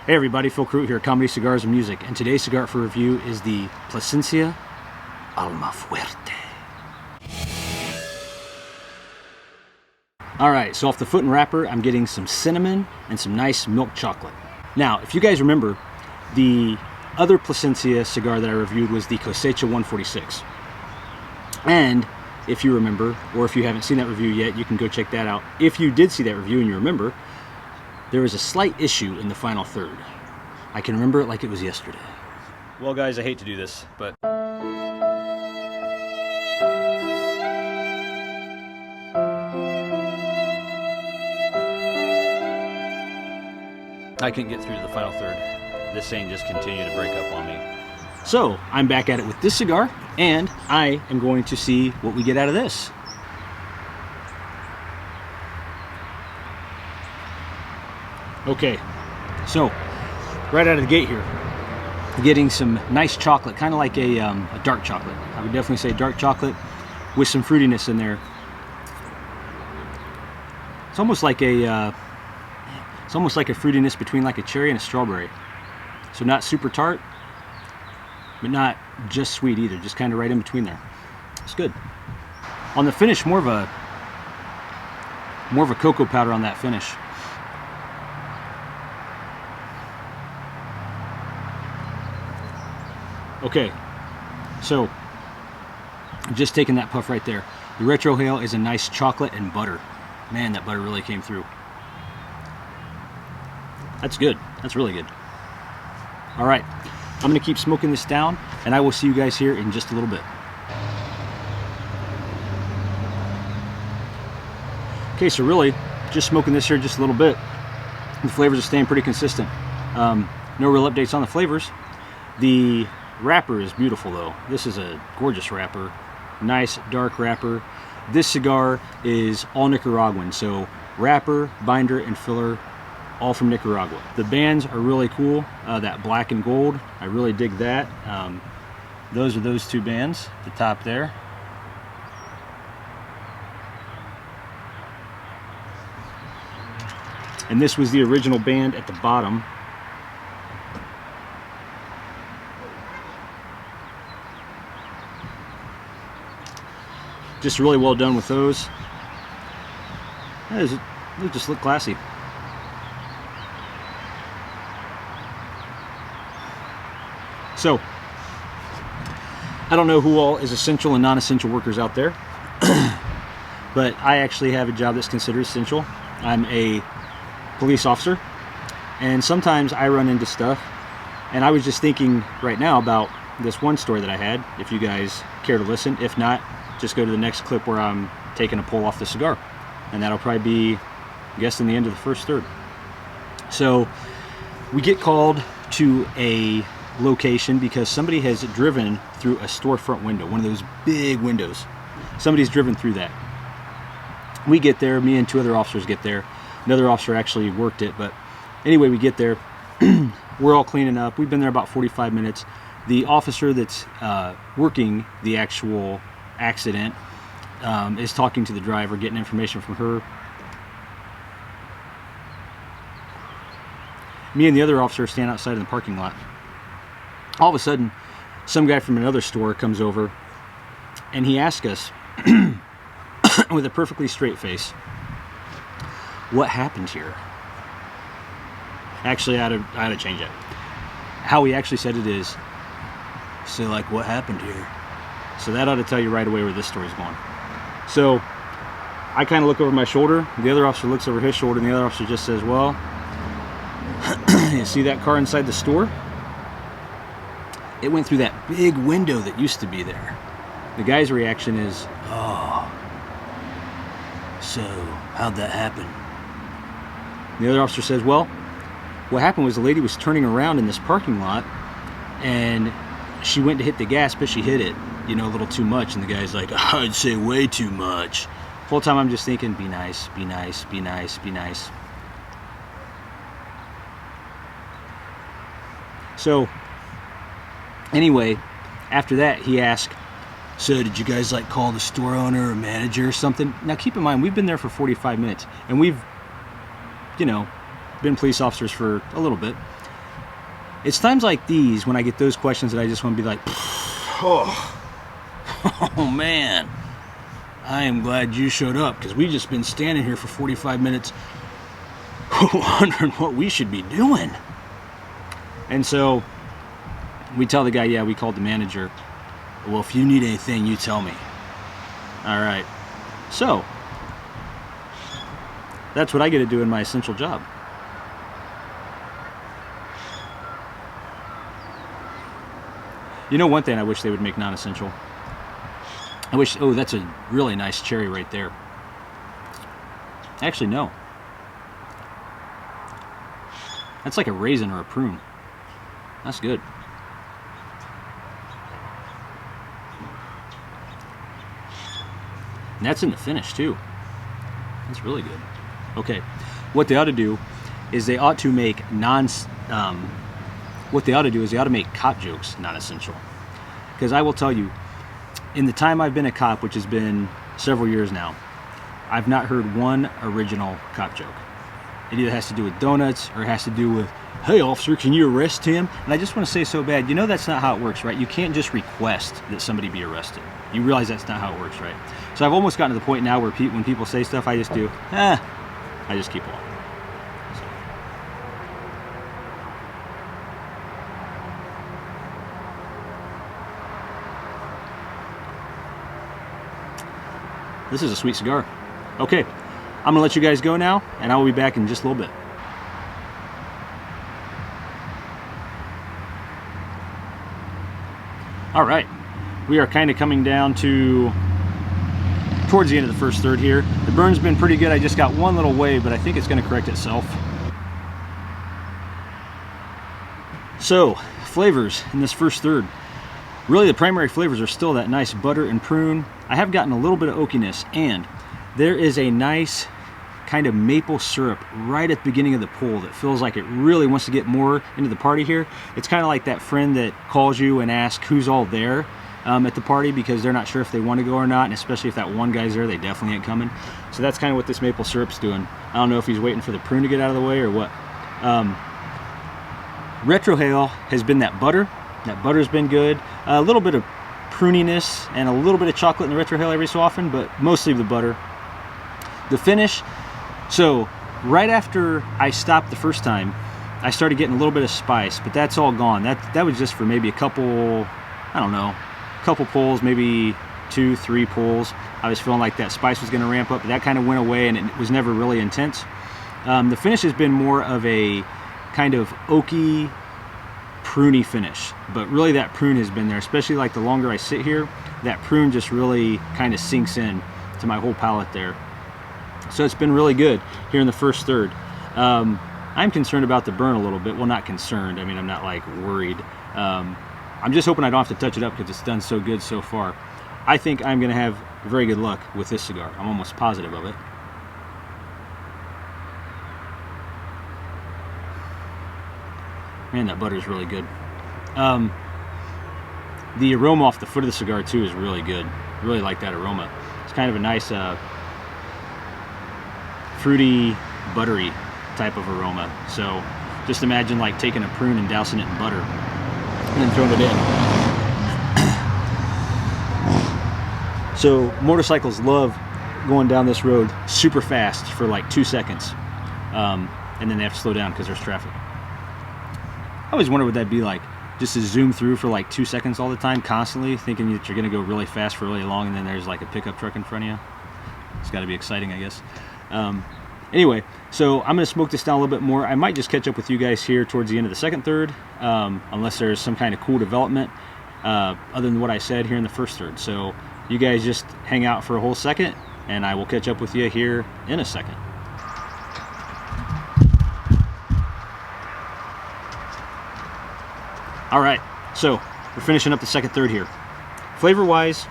Hey everybody, Phil Crute here, Comedy, Cigars, and Music, and today's cigar for review is the Plasencia Alma Fuerte. Alright, so off the foot and wrapper, I'm getting some cinnamon and some nice milk chocolate. Now, if you guys remember, the other Plasencia cigar that I reviewed was the Cosecha 146. And if you remember, or if you haven't seen that review yet, you can go check that out. If you did see that review and you remember, there was a slight issue in the final third. I can remember it like it was yesterday. Well guys, I hate to do this, but I couldn't get through to the final third. This thing just continued to break up on me. So, I'm back at it with this cigar, and I am going to see what we get out of this. Okay, so right out of the gate here, getting some nice chocolate, kind of like a dark chocolate. I would definitely say dark chocolate with some fruitiness in there. It's almost like a fruitiness between like a cherry and a strawberry. So not super tart, but not just sweet either. Just kind of right in between there. It's good. On the finish, more of a cocoa powder on that finish. Okay, so just taking that puff right there. The retrohale is a nice chocolate and butter. Man, that butter really came through. That's good. That's really good. All right, I'm gonna keep smoking this down, and I will see you guys here in just a little bit. Okay, so really, just smoking this here just a little bit. The flavors are staying pretty consistent. No real updates on the flavors. The wrapper is beautiful though. This is a gorgeous wrapper. Nice dark wrapper. This cigar is all Nicaraguan, so wrapper, binder, and filler all from Nicaragua. The bands are really cool. That black and gold, I really dig that. Those are those two bands, the top there. And this was the original band at the bottom. Just really well done with those. They just look classy. So, I don't know who all is essential and non-essential workers out there, but I actually have a job that's considered essential. I'm a police officer, and sometimes I run into stuff, and I was just thinking right now about this one story that I had, if you guys care to listen. If not, just go to the next clip where I'm taking a pull off the cigar, and that'll probably be, I guess, in the end of the first third. So we get called to a location because somebody has driven through a storefront window, one of those big windows. Somebody's driven through that. We get there, me and two other officers get there. Another officer actually worked it, but anyway, we get there. We're all cleaning up. We've been there about 45 minutes. The officer that's working the actual accident is talking to the driver, getting information from her. Me and the other officer stand outside in the parking lot. All of a sudden, some guy from another store comes over, and he asks us with a perfectly straight face, what happened here? Actually, I had to change it. How he actually said it is, so like, what happened here? So that ought to tell you right away where this story's going. So I kind of look over my shoulder. The other officer looks over his shoulder, and the other officer just says, well, you see that car inside the store? It went through that big window that used to be there. The guy's reaction is, oh, so how'd that happen? The other officer says, well, what happened was the lady was turning around in this parking lot, and she went to hit the gas, but she hit it, you know, a little too much. And the guy's like, I'd say way too much. The whole time I'm just thinking, be nice, be nice, be nice, be nice. So anyway, after that, he asked, so did you guys like call the store owner or manager or something? Now keep in mind, we've been there for 45 minutes, and we've, you know, been police officers for a little bit. It's times like these when I get those questions that I just want to be like, oh, oh man, I am glad you showed up, because we've just been standing here for 45 minutes wondering what we should be doing. And so we tell the guy, yeah, we called the manager. Well, if you need anything, you tell me. All right. So that's what I get to do in my essential job. You know, one thing I wish they would make non-essential. I wish, oh, that's a really nice cherry right there. Actually, no. That's like a raisin or a prune. That's good. And that's in the finish too. That's really good. Okay, what they ought to do is they ought to make make cop jokes non-essential. Because I will tell you, in the time I've been a cop, which has been several years now, I've not heard one original cop joke. It either has to do with donuts or it has to do with, hey officer, can you arrest him? And I just want to say so bad, you know that's not how it works, right? You can't just request that somebody be arrested. You realize that's not how it works, right? So I've almost gotten to the point now where when people say stuff, I just do, I just keep walking. So. This is a sweet cigar. Okay, I'm gonna let you guys go now, and I will be back in just a little bit. All right, we are kind of coming down to towards the end of the first third here. The burn's been pretty good. I just got one little wave, but I think it's going to correct itself. So, flavors in this first third. Really, the primary flavors are still that nice butter and prune. I have gotten a little bit of oakiness, and there is a nice kind of maple syrup right at the beginning of the pull that feels like it really wants to get more into the party here. It's kind of like that friend that calls you and asks who's all there at the party because they're not sure if they want to go or not, and especially if that one guy's there, they definitely ain't coming. So that's kind of what this maple syrup's doing. I don't know if he's waiting for the prune to get out of the way or what. Retrohale has been that butter. That butter's been good. A little bit of pruniness and a little bit of chocolate in the retrohale every so often, but mostly the butter. The finish, so right after I stopped the first time, I started getting a little bit of spice, but that's all gone. That was just for maybe a couple, I don't know, couple pulls, maybe 2-3 pulls. I was feeling like that spice was going to ramp up, but that kind of went away and it was never really intense. The finish has been more of a kind of oaky, pruny finish, but really that prune has been there, especially like the longer I sit here, that prune just really kind of sinks in to my whole palate there. So it's been really good here in the first third. I'm concerned about the burn a little bit. Well, not concerned. I mean, I'm not like worried. I'm just hoping I don't have to touch it up because it's done so good so far. I think I'm going to have very good luck with this cigar. I'm almost positive of it. Man, that butter is really good. The aroma off the foot of the cigar too is really good. Really like that aroma. It's kind of a nice fruity, buttery type of aroma. So just imagine like taking a prune and dousing it in butter and then throwing it in. So motorcycles love going down this road super fast for like 2 seconds, and then they have to slow down because there's traffic. I always wonder what that'd be like, just to zoom through for like 2 seconds all the time, constantly thinking that you're gonna go really fast for really long, and then there's like a pickup truck in front of you. It's got to be exciting, I guess. Anyway, so I'm gonna smoke this down a little bit more. I might just catch up with you guys here towards the end of the second third, unless there's some kind of cool development other than what I said here in the first third. So you guys just hang out for a whole second, and I will catch up with you here in a second. All right, so we're finishing up the second third here. Flavor-wise,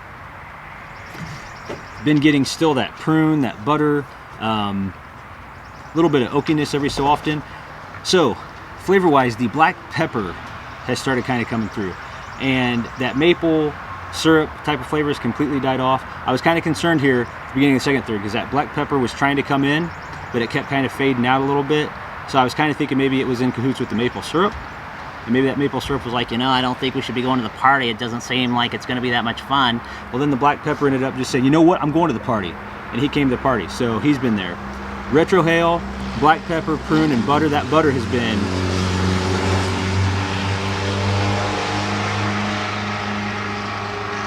been getting still that prune, that butter, a little bit of oakiness every so often. So flavor-wise, the black pepper has started kind of coming through, and that maple syrup type of flavor has completely died off. I was kind of concerned here at the beginning of the second third because that black pepper was trying to come in, but it kept kind of fading out a little bit. So I was kind of thinking maybe it was in cahoots with the maple syrup. and maybe that maple syrup was like, you know, I don't think we should be going to the party. It doesn't seem like it's going to be that much fun. Well, then the black pepper ended up just saying, you know what, I'm going to the party. And he came to the party, so he's been there. Retrohale, black pepper, prune, and butter. That butter has been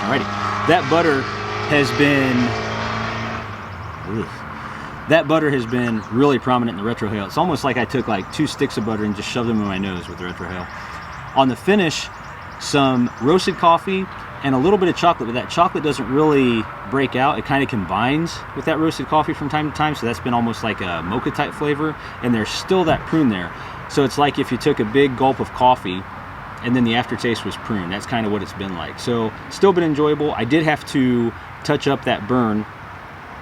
alrighty. That butter has been really prominent in the retrohale. It's almost like I took like 2 sticks of butter and just shoved them in my nose with the retrohale. On the finish, some roasted coffee and a little bit of chocolate, but that chocolate doesn't really break out. It kind of combines with that roasted coffee from time to time, so that's been almost like a mocha type flavor, and there's still that prune there. So it's like if you took a big gulp of coffee and then the aftertaste was prune. That's kind of what it's been like. So still been enjoyable. I did have to touch up that burn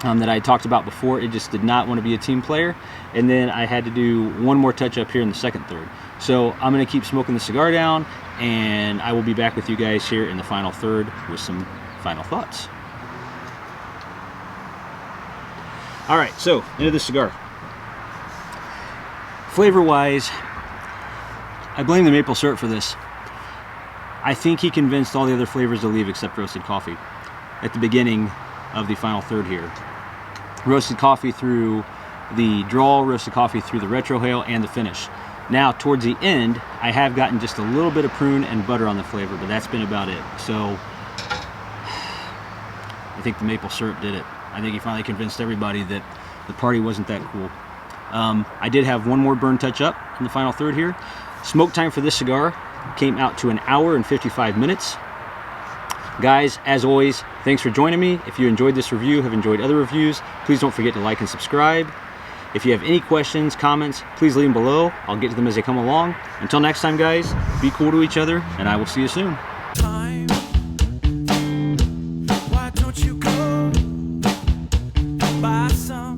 that I talked about before. It just did not want to be a team player, and then I had to do one more touch up here in the second third. So I'm going to keep smoking the cigar down, and I will be back with you guys here in the final third with some final thoughts. All right, so into the cigar. Flavor wise, I blame the maple syrup for this. I think he convinced all the other flavors to leave except roasted coffee at the beginning of the final third here. Roasted coffee through the draw, roasted coffee through the retrohale, and the finish. Now, towards the end, I have gotten just a little bit of prune and butter on the flavor, but that's been about it. So, I think the maple syrup did it. I think he finally convinced everybody that the party wasn't that cool. I did have one more burn touch up in the final third here. Smoke time for this cigar came out to 1 hour and 55 minutes. Guys, as always, thanks for joining me. If you enjoyed this review, have enjoyed other reviews, please don't forget to like and subscribe. If you have any questions, comments, please leave them below. I'll get to them as they come along. Until next time, guys, be cool to each other, and I will see you soon. Time. Why don't you go buy some